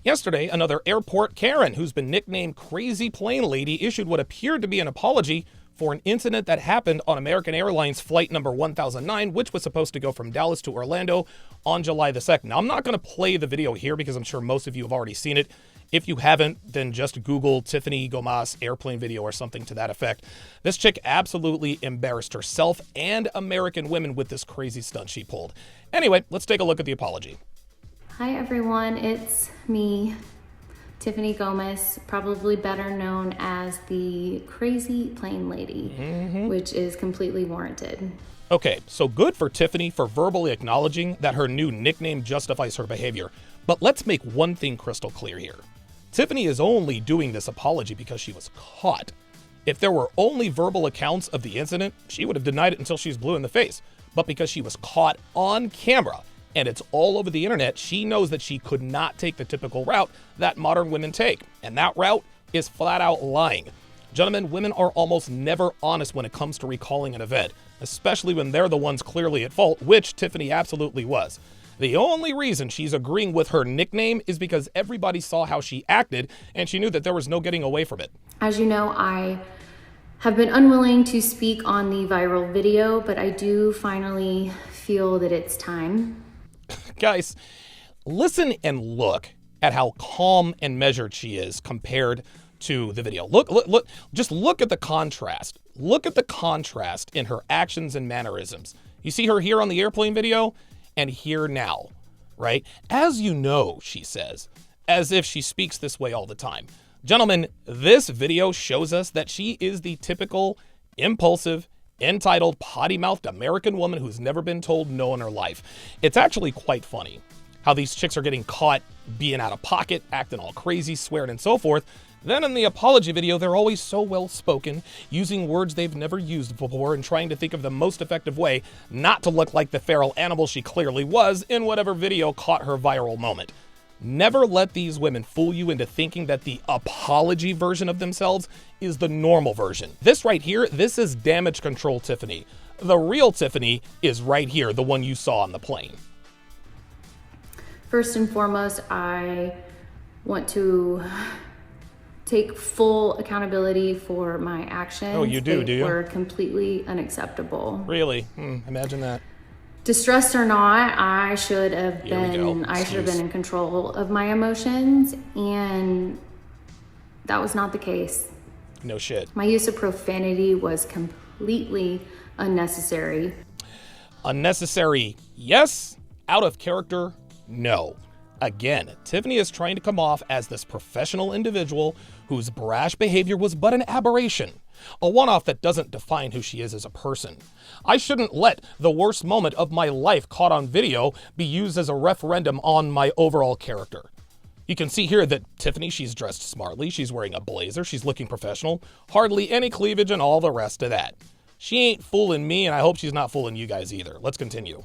Yesterday, another airport Karen, who's been nicknamed Crazy Plane Lady, issued what appeared to be an apology for an incident that happened on American Airlines flight number 1009, which was supposed to go from Dallas to Orlando on July the 2nd. Now, I'm not going to play the video here because I'm sure most of you have already seen it. If you haven't, then just Google Tiffany Gomez airplane video or something to that effect. This chick absolutely embarrassed herself and American women with this crazy stunt she pulled. Anyway, let's take a look at the apology. Hi everyone, it's me, Tiffany Gomez, probably better known as the Crazy Plane Lady, which is completely warranted. Okay, so good for Tiffany for verbally acknowledging that her new nickname justifies her behavior. But let's make one thing crystal clear here. Tiffany is only doing this apology because she was caught. If there were only verbal accounts of the incident, she would have denied it until she's blue in the face. But because she was caught on camera, and it's all over the internet, she knows that she could not take the typical route that modern women take. And that route is flat out lying. Gentlemen, women are almost never honest when it comes to recalling an event, especially when they're the ones clearly at fault, which Tiffany absolutely was. The only reason she's agreeing with her nickname is because everybody saw how she acted and she knew that there was no getting away from it. As you know, I have been unwilling to speak on the viral video, but I do finally feel that it's time. Guys, listen and look at how calm and measured she is compared to the video. Look, just look at the contrast. Look at the contrast in her actions and mannerisms. You see her here on the airplane video and here now, right? As you know, she says, as if she speaks this way all the time. Gentlemen, this video shows us that she is the typical, impulsive, entitled, potty-mouthed American woman who's never been told no in her life. It's actually quite funny how these chicks are getting caught being out of pocket, acting all crazy, swearing and so forth. Then in the apology video, they're always so well-spoken, using words they've never used before and trying to think of the most effective way not to look like the feral animal she clearly was in whatever video caught her viral moment. Never let these women fool you into thinking that the apology version of themselves is the normal version. This right here, this is damage control Tiffany. The real Tiffany is right here, the one you saw on the plane. First and foremost, I want to take full accountability for my actions. Oh, you do you? They were completely unacceptable. Really? Imagine that. Distressed or not, I should have been in control of my emotions, and that was not the case. No shit. My use of profanity was completely unnecessary. Unnecessary, yes. Out of character, no. Again, Tiffany is trying to come off as this professional individual whose brash behavior was but an aberration, a one-off that doesn't define who she is as a person. I shouldn't let the worst moment of my life caught on video be used as a referendum on my overall character. You can see here that Tiffany, she's dressed smartly, she's wearing a blazer, she's looking professional, hardly any cleavage and all the rest of that. She ain't fooling me, and I hope she's not fooling you guys either. Let's continue.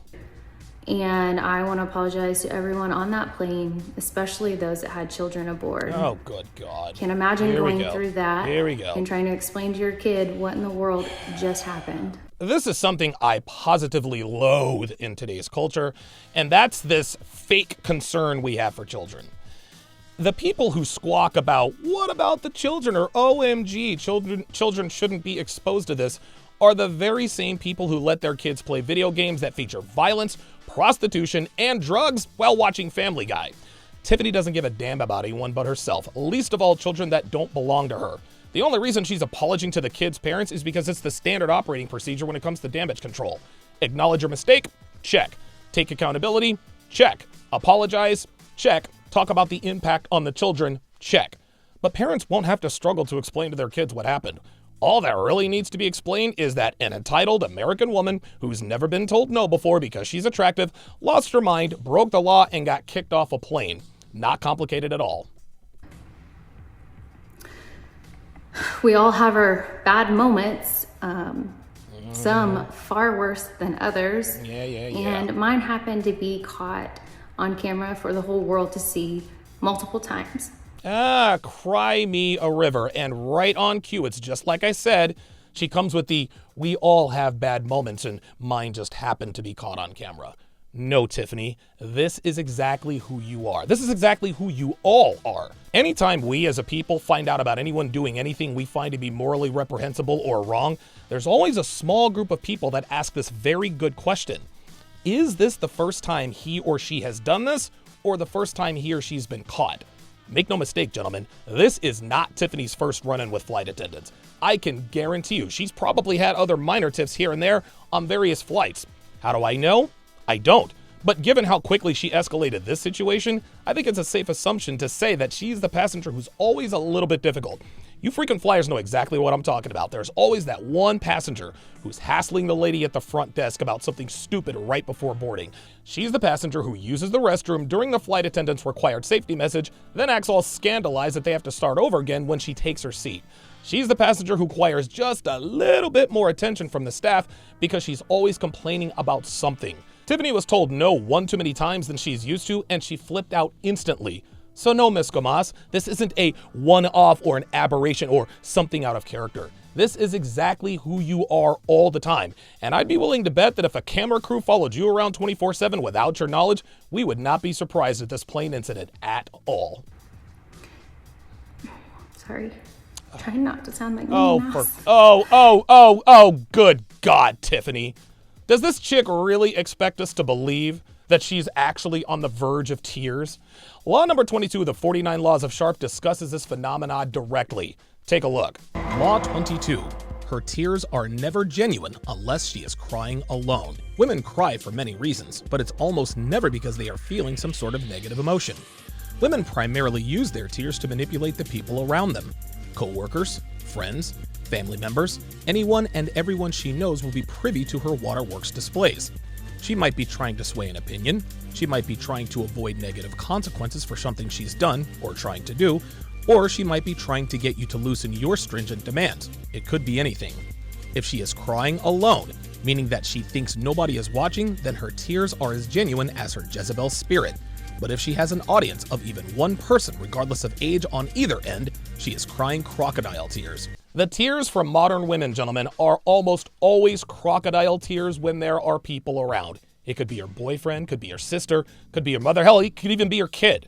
And I want to apologize to everyone on that plane, especially those that had children aboard. Oh, good God. Can't imagine going through that. Here we go. And trying to explain to your kid what in the world just happened. This is something I positively loathe in today's culture, and that's this fake concern we have for children. The people who squawk about, what about the children, or OMG, children shouldn't be exposed to this, are the very same people who let their kids play video games that feature violence, prostitution, and drugs while watching Family Guy. Tiffany doesn't give a damn about anyone but herself, least of all children that don't belong to her. The only reason she's apologizing to the kids' parents is because it's the standard operating procedure when it comes to damage control. Acknowledge your mistake? Check. Take accountability? Check. Apologize? Check. Talk about the impact on the children? Check. But parents won't have to struggle to explain to their kids what happened. All that really needs to be explained is that an entitled American woman who's never been told no before because she's attractive, lost her mind, broke the law, and got kicked off a plane. Not complicated at all. We all have our bad moments, some far worse than others. Yeah. And mine happened to be caught on camera for the whole world to see multiple times. Cry me a river. And right on cue, it's just like I said, she comes with the, we all have bad moments and mine just happened to be caught on camera. No, Tiffany, this is exactly who you are. This is exactly who you all are. Anytime we as a people find out about anyone doing anything we find to be morally reprehensible or wrong, there's always a small group of people that ask this very good question. Is this the first time he or she has done this, or the first time he or she's been caught? Make no mistake, gentlemen, this is not Tiffany's first run-in with flight attendants. I can guarantee you she's probably had other minor tiffs here and there on various flights. How do I know? I don't. But given how quickly she escalated this situation, I think it's a safe assumption to say that she's the passenger who's always a little bit difficult. You frequent flyers know exactly what I'm talking about. There's always that one passenger who's hassling the lady at the front desk about something stupid right before boarding. She's the passenger who uses the restroom during the flight attendant's required safety message, then acts all scandalized that they have to start over again when she takes her seat. She's the passenger who requires just a little bit more attention from the staff because she's always complaining about something. Tiffany was told no one too many times than she's used to, and she flipped out instantly. So no, Miss Gomas, this isn't a one-off or an aberration or something out of character. This is exactly who you are all the time. And I'd be willing to bet that if a camera crew followed you around 24/7 without your knowledge, we would not be surprised at this plane incident at all. Sorry. Trying not to sound like good God, Tiffany. Does this chick really expect us to believe that she's actually on the verge of tears? Law number 22 of the 49 Laws of Sharp discusses this phenomenon directly. Take a look. Law 22. Her tears are never genuine unless she is crying alone. Women cry for many reasons, but it's almost never because they are feeling some sort of negative emotion. Women primarily use their tears to manipulate the people around them. Co-workers, friends, family members, anyone and everyone she knows will be privy to her waterworks displays. She might be trying to sway an opinion, she might be trying to avoid negative consequences for something she's done or trying to do, or she might be trying to get you to loosen your stringent demands. It could be anything. If she is crying alone, meaning that she thinks nobody is watching, then her tears are as genuine as her Jezebel spirit. But if she has an audience of even one person, regardless of age on either end, she is crying crocodile tears. The tears from modern women, gentlemen, are almost always crocodile tears when there are people around. It could be your boyfriend, could be your sister, could be your mother, hell, it could even be your kid.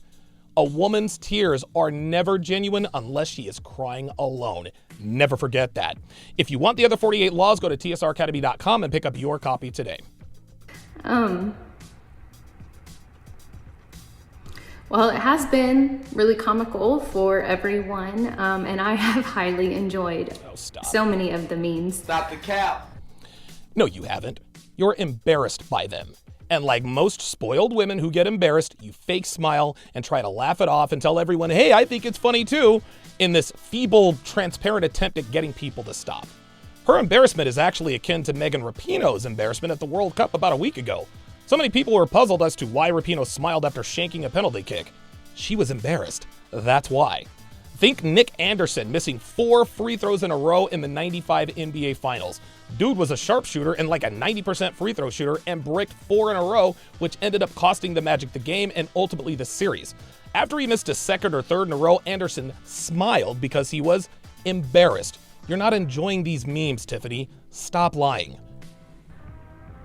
A woman's tears are never genuine unless she is crying alone. Never forget that. If you want the other 48 laws, go to tsracademy.com and pick up your copy today. Well, it has been really comical for everyone, and I have highly enjoyed so many of the memes. Stop the cap. No, you haven't. You're embarrassed by them. And like most spoiled women who get embarrassed, you fake smile and try to laugh it off and tell everyone, hey, I think it's funny too, in this feeble, transparent attempt at getting people to stop. Her embarrassment is actually akin to Megan Rapinoe's embarrassment at the World Cup about a week ago. So many people were puzzled as to why Rapinoe smiled after shanking a penalty kick. She was embarrassed. That's why. Think Nick Anderson missing 4 free throws in a row in the '95 NBA Finals. Dude was a sharpshooter and like a 90% free throw shooter and bricked 4 in a row, which ended up costing the Magic the game and ultimately the series. After he missed a second or third in a row, Anderson smiled because he was embarrassed. You're not enjoying these memes, Tiffany. Stop lying.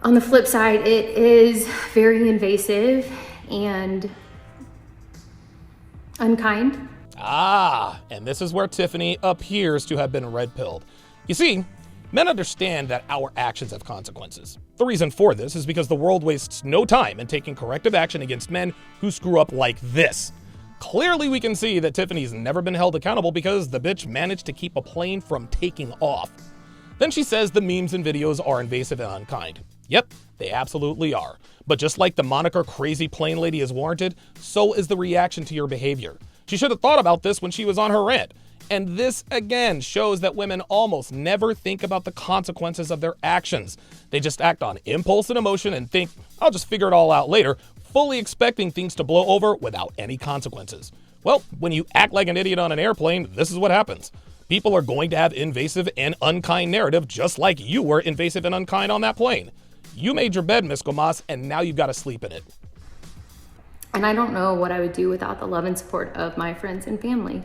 On the flip side, it is very invasive and unkind. And this is where Tiffany appears to have been red-pilled. You see, men understand that our actions have consequences. The reason for this is because the world wastes no time in taking corrective action against men who screw up like this. Clearly, we can see that Tiffany's never been held accountable because the bitch managed to keep a plane from taking off. Then she says the memes and videos are invasive and unkind. Yep, they absolutely are. But just like the moniker crazy plane lady is warranted, so is the reaction to your behavior. She should have thought about this when she was on her rant. And this, again, shows that women almost never think about the consequences of their actions. They just act on impulse and emotion and think, I'll just figure it all out later, fully expecting things to blow over without any consequences. Well, when you act like an idiot on an airplane, this is what happens. People are going to have invasive and unkind narrative just like you were invasive and unkind on that plane. You made your bed, Miss Gomas, and now you've got to sleep in it. And I don't know what I would do without the love and support of my friends and family.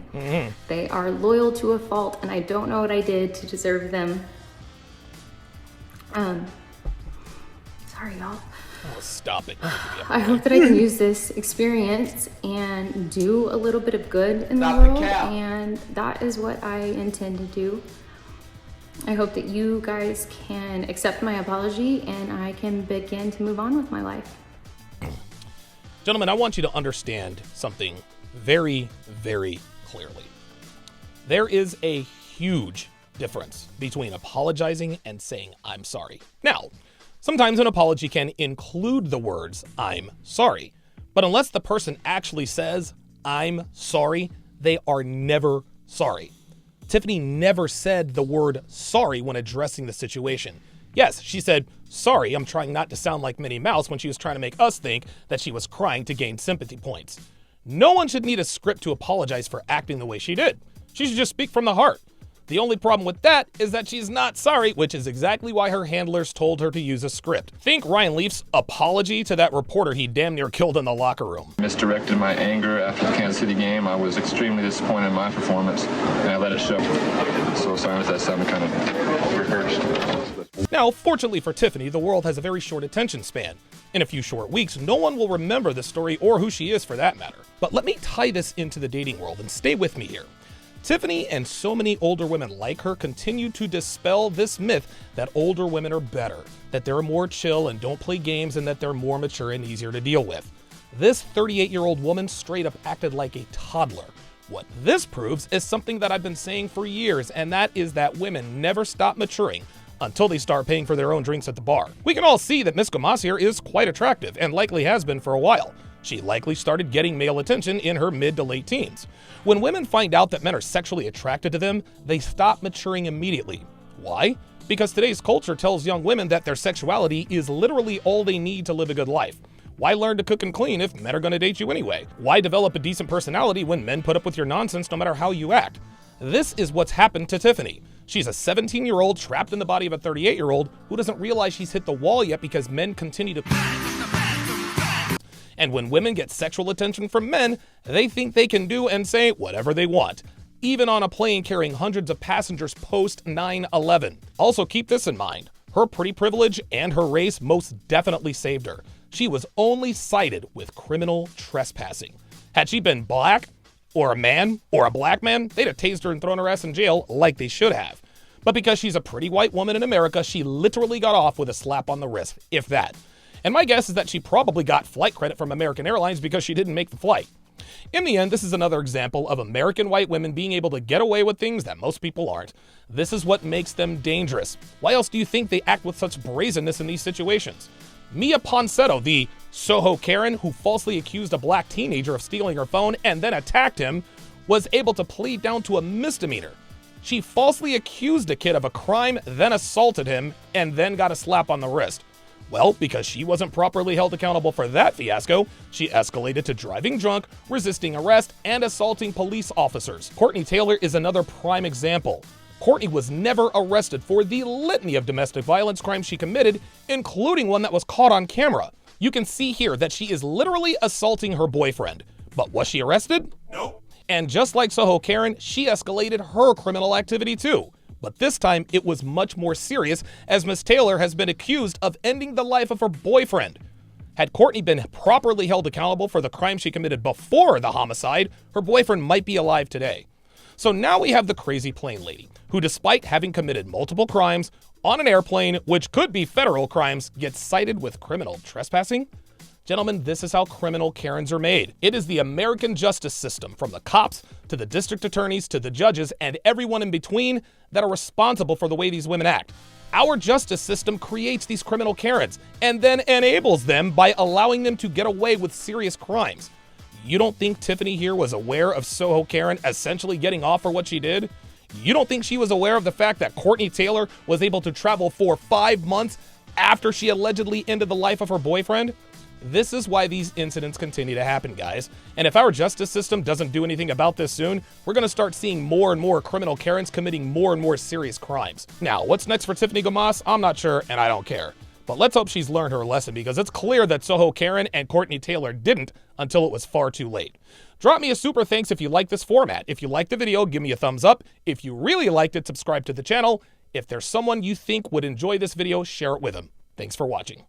They are loyal to a fault, and I don't know what I did to deserve them. Sorry, y'all. Oh, stop it. I hope that I can use this experience and do a little bit of good in the world, and that is what I intend to do. I hope that you guys can accept my apology and I can begin to move on with my life. Gentlemen, I want you to understand something very, very clearly. There is a huge difference between apologizing and saying, I'm sorry. Now, sometimes an apology can include the words, I'm sorry. But unless the person actually says, I'm sorry, they are never sorry. Tiffany never said the word sorry when addressing the situation. Yes, she said, sorry, I'm trying not to sound like Minnie Mouse, when she was trying to make us think that she was crying to gain sympathy points. No one should need a script to apologize for acting the way she did. She should just speak from the heart. The only problem with that is that she's not sorry, which is exactly why her handlers told her to use a script. Think Ryan Leaf's apology to that reporter he damn near killed in the locker room. Misdirected my anger after the Kansas City game. I was extremely disappointed in my performance, and I let it show. So sorry if that sounded kind of rehearsed. Now, fortunately for Tiffany, the world has a very short attention span. In a few short weeks, no one will remember the story or who she is for that matter. But let me tie this into the dating world and stay with me here. Tiffany and so many older women like her continue to dispel this myth that older women are better, that they're more chill and don't play games, and that they're more mature and easier to deal with. This 38-year-old woman straight up acted like a toddler. What this proves is something that I've been saying for years, and that is that women never stop maturing until they start paying for their own drinks at the bar. We can all see that Miss Gomas here is quite attractive, and likely has been for a while. She likely started getting male attention in her mid to late teens. When women find out that men are sexually attracted to them, they stop maturing immediately. Why? Because today's culture tells young women that their sexuality is literally all they need to live a good life. Why learn to cook and clean if men are going to date you anyway? Why develop a decent personality when men put up with your nonsense no matter how you act? This is what's happened to Tiffany. She's a 17-year-old trapped in the body of a 38-year-old who doesn't realize she's hit the wall yet because men continue to... And when women get sexual attention from men, they think they can do and say whatever they want, even on a plane carrying hundreds of passengers post 9/11. Also keep this in mind. Her pretty privilege and her race most definitely saved her. She was only cited with criminal trespassing. Had she been black, or a man, or a black man, they'd have tased her and thrown her ass in jail like they should have. But because she's a pretty white woman in America, she literally got off with a slap on the wrist, if that. And my guess is that she probably got flight credit from American Airlines because she didn't make the flight. In the end, this is another example of American white women being able to get away with things that most people aren't. This is what makes them dangerous. Why else do you think they act with such brazenness in these situations? Mia Ponsetto, the Soho Karen who falsely accused a black teenager of stealing her phone and then attacked him, was able to plead down to a misdemeanor. She falsely accused a kid of a crime, then assaulted him, and then got a slap on the wrist. Well, because she wasn't properly held accountable for that fiasco, she escalated to driving drunk, resisting arrest, and assaulting police officers. Courtney Taylor is another prime example. Courtney was never arrested for the litany of domestic violence crimes she committed, including one that was caught on camera. You can see here that she is literally assaulting her boyfriend. But was she arrested? No. And just like Soho Karen, she escalated her criminal activity too. But this time, it was much more serious, as Miss Taylor has been accused of ending the life of her boyfriend. Had Courtney been properly held accountable for the crime she committed before the homicide, her boyfriend might be alive today. So now we have the crazy plane lady, who despite having committed multiple crimes on an airplane, which could be federal crimes, gets cited with criminal trespassing? Gentlemen, this is how criminal Karens are made. It is the American justice system, from the cops to the district attorneys to the judges and everyone in between, that are responsible for the way these women act. Our justice system creates these criminal Karens and then enables them by allowing them to get away with serious crimes. You don't think Tiffany here was aware of Soho Karen essentially getting off for what she did? You don't think she was aware of the fact that Courtney Taylor was able to travel for 5 months after she allegedly ended the life of her boyfriend? This is why these incidents continue to happen, guys. And if our justice system doesn't do anything about this soon, we're going to start seeing more and more criminal Karens committing more and more serious crimes. Now, what's next for Tiffany Gomas? I'm not sure, and I don't care. But let's hope she's learned her lesson, because it's clear that Soho Karen and Courtney Taylor didn't until it was far too late. Drop me a super thanks if you like this format. If you liked the video, give me a thumbs up. If you really liked it, subscribe to the channel. If there's someone you think would enjoy this video, share it with them. Thanks for watching.